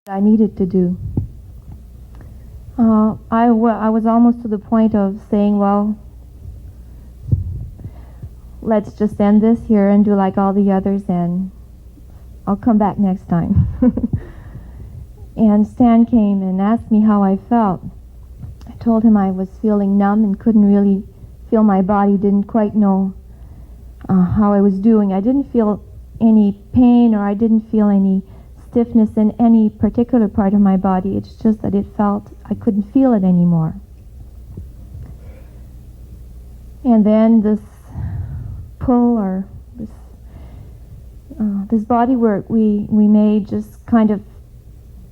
I needed to do. I was almost to the point of saying, well, let's just end this here and do like all the others, and I'll come back next time. And Stan came and asked me how I felt. I told him I was feeling numb and couldn't really feel my body, didn't quite know how I was doing. I didn't feel any pain, or I didn't feel any stiffness in any particular part of my body. It's just that it felt I couldn't feel it anymore. And then this pull, or this body work we made just kind of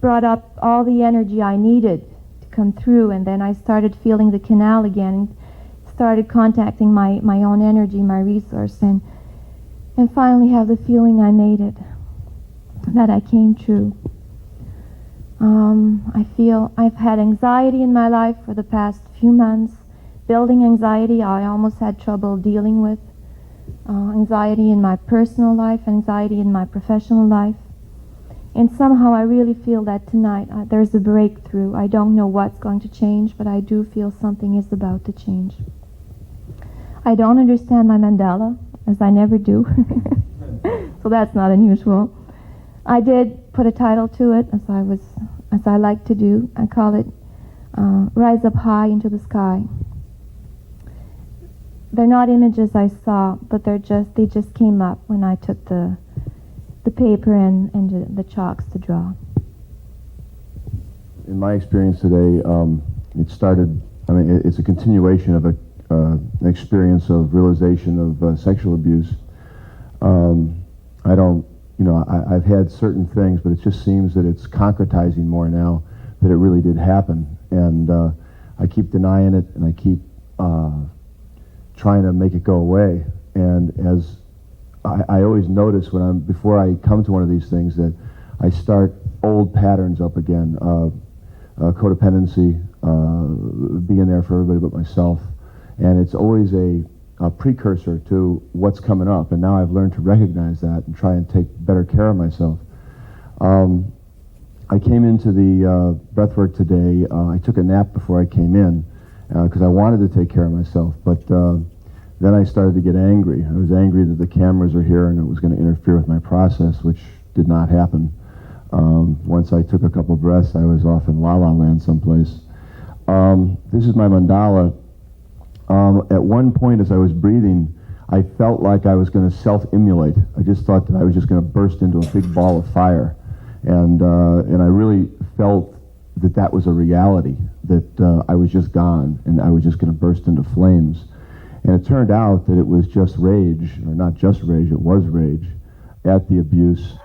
brought up all the energy I needed to come through, and then I started feeling the canal again, started contacting my own energy, my resource, and finally have the feeling I made it, that I came true. I feel I've had anxiety in my life for the past few months, building anxiety I almost had trouble dealing with, anxiety in my personal life, anxiety in my professional life. And somehow I really feel that tonight there's a breakthrough. I don't know what's going to change, but I do feel something is about to change. I don't understand my mandala, as I never do, so that's not unusual. I did put a title to it, as I like to do. I call it Rise Up High into the Sky. They're not images I saw, but they just came up when I took the paper and the chalks to draw. In my experience today, it started, it's a continuation of an experience of realization of sexual abuse. I've had certain things, but it just seems that it's concretizing more now that it really did happen. And I keep denying it, and I keep trying to make it go away. And as I always notice before I come to one of these things, that I start old patterns up again, codependency, being there for everybody but myself. And it's always a precursor to what's coming up, and now I've learned to recognize that and try and take better care of myself. I came into the breathwork today. I took a nap before I came in because I wanted to take care of myself, but then I started to get angry. I was angry that the cameras are here and it was going to interfere with my process, which did not happen. Once I took a couple breaths, I was off in La La Land someplace. This is my mandala. At one point as I was breathing, I felt like I was going to self-immolate. I just thought that I was just going to burst into a big ball of fire. And I really felt that was a reality, that I was just gone and I was just going to burst into flames. And it turned out that it was just rage, or not just rage, it was rage at the abuse.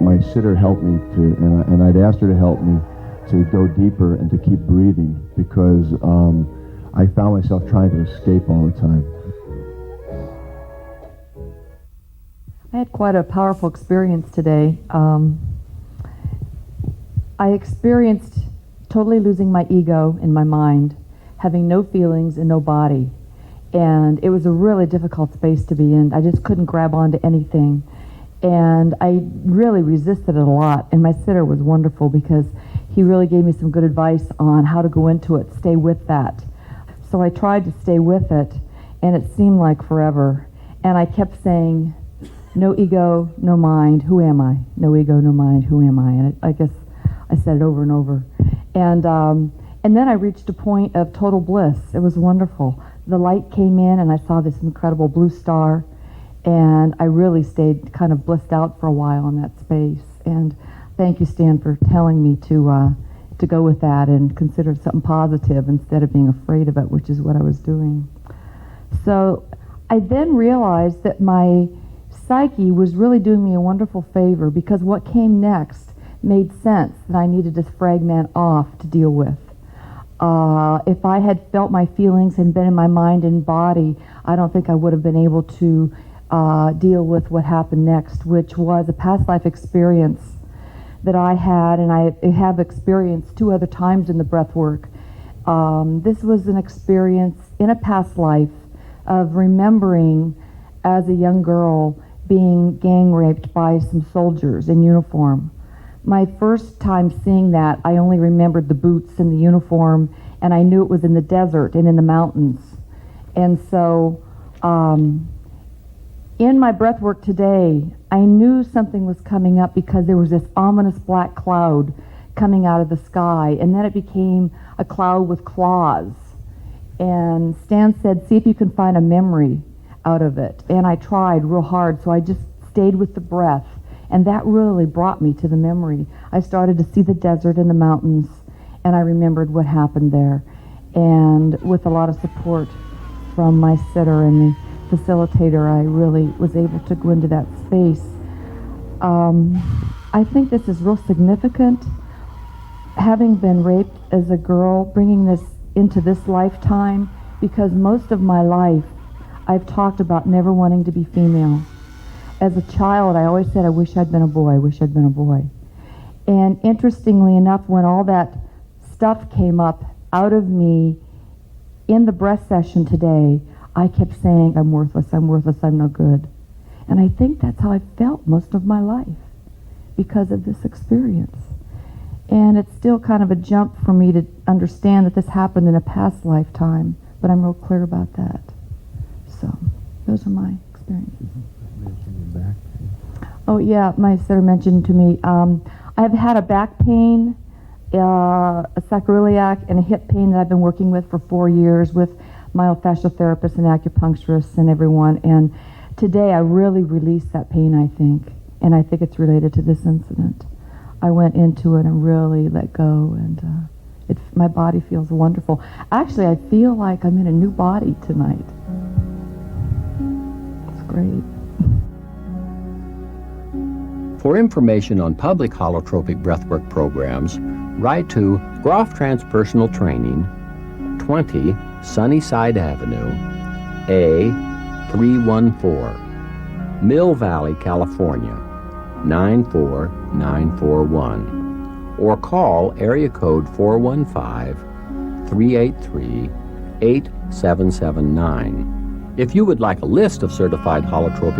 My sitter helped me and I'd asked her to help me to go deeper and to keep breathing, because I found myself trying to escape all the time. I had quite a powerful experience today. I experienced totally losing my ego in my mind, having no feelings and no body. And it was a really difficult space to be in. I just couldn't grab onto anything. And I really resisted it a lot. And my sitter was wonderful because he really gave me some good advice on how to go into it, stay with that. So I tried to stay with it, and it seemed like forever. And I kept saying, no ego, no mind, who am I? No ego, no mind, who am I? And I guess I said it over and over. And then I reached a point of total bliss. It was wonderful. The light came in, and I saw this incredible blue star, and I really stayed kind of blissed out for a while in that space. And thank you, Stan, for telling me to go with that and consider something positive instead of being afraid of it, which is what I was doing. So I then realized that my psyche was really doing me a wonderful favor, because what came next made sense that I needed to fragment off to deal with. If I had felt my feelings and been in my mind and body, I don't think I would have been able to deal with what happened next, which was a past life experience that I had, and I have experienced 2 other times in the breath work. This was an experience in a past life of remembering as a young girl being gang raped by some soldiers in uniform. My first time seeing that, I only remembered the boots and the uniform, and I knew it was in the desert and in the mountains. And so in my breath work today, I knew something was coming up because there was this ominous black cloud coming out of the sky, and then it became a cloud with claws. And Stan said, see if you can find a memory out of it. And I tried real hard, so I just stayed with the breath. And that really brought me to the memory. I started to see the desert and the mountains, and I remembered what happened there. And with a lot of support from my sitter and the facilitator, I really was able to go into that space. I think this is real significant. Having been raped as a girl, bringing this into this lifetime, because most of my life I've talked about never wanting to be female. As a child, I always said, I wish I'd been a boy, I wish I'd been a boy. And interestingly enough, when all that stuff came up out of me in the breath session today, I kept saying, I'm worthless, I'm no good. And I think that's how I felt most of my life because of this experience. And it's still kind of a jump for me to understand that this happened in a past lifetime, but I'm real clear about that. So, those are my experiences. Oh yeah, my sister mentioned to me, I have had a back pain, a sacroiliac, and a hip pain that I've been working with for 4 years with myofascial therapists and acupuncturists and everyone. And today I really released that pain, I think. And I think it's related to this incident. I went into it and really let go, and my body feels wonderful. Actually, I feel like I'm in a new body tonight. It's great. For information on public holotropic breathwork programs, write to Groff Transpersonal Training, 20 Sunnyside Avenue, A314, Mill Valley, California, 94941, or call area code 415-383-8779. If you would like a list of certified holotropic